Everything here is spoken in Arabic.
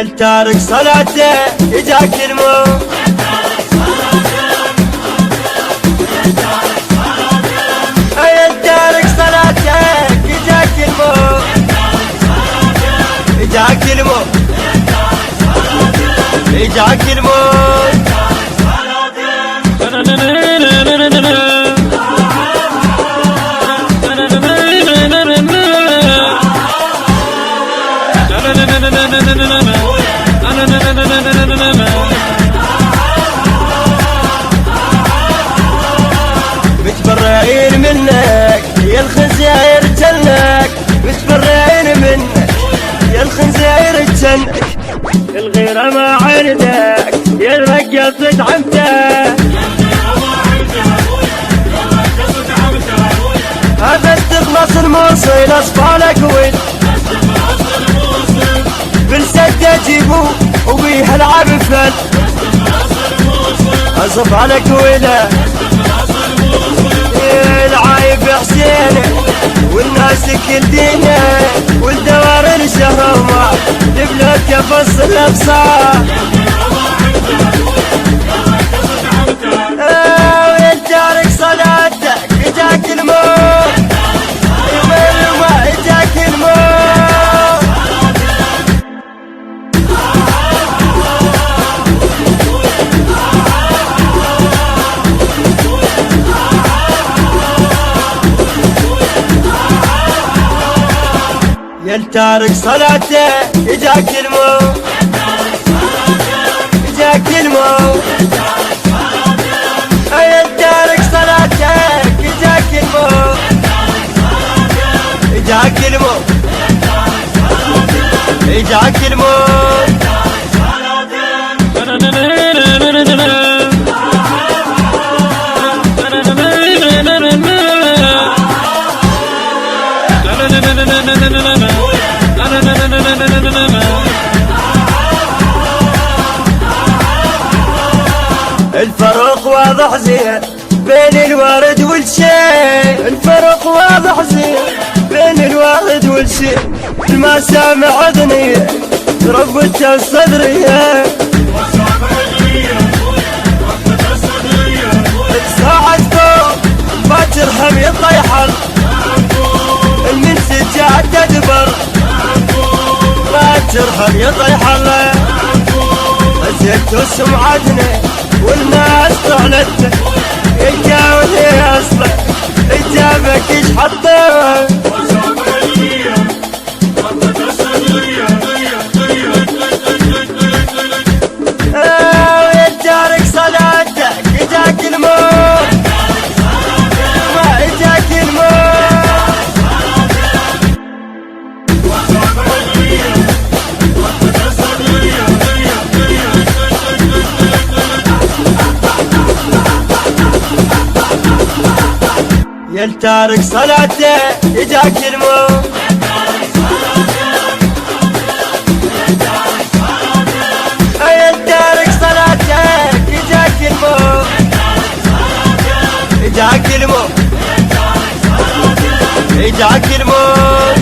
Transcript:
يا التارك صلاته يجاك الموت، يا التارك صلاته يجاك الموت، يجاك الموت، يجاك الموت. متبرعين منك يا الخنزير جنك، متبرعين منك يا الخنزير جنك، الغيرة ما عندك يا الرجال تدعمته، هذا تخلص الموصل اصفالك وين بالسد اجيبو وبيه العب فل اصف عليك ويله العايب حسين والناس كل دينه والدوار الشهوة تبلغ كفص الابصار. ويا التارك صلاتك يجاك الموت، يوم يجاك الموت. يا التارك صلاته يجاك الموت، يجاك الموت، يا التارك صلاتك يجاك الموت، يجاك الموت، يجاك الموت. الفرق واضح زين بين الوارد والشيء، الفرق واضح زين بين الوارد والشيء، المسامع اذنيه ربت الصدريه ساعة فوق ما ترحم يطيحن المنسجات تدبر ما ترحم يطيحن زدت سمعتنا والناس طعنت الجاول اصلا الجابك ايش حطه. ويا التارك صلاتك يجاك الموت، ما يجاك الموت. يا التارك صلاته يجاك الموت، يا التارك صلاتك يجاك الموت، يجاك الموت، يجاك الموت.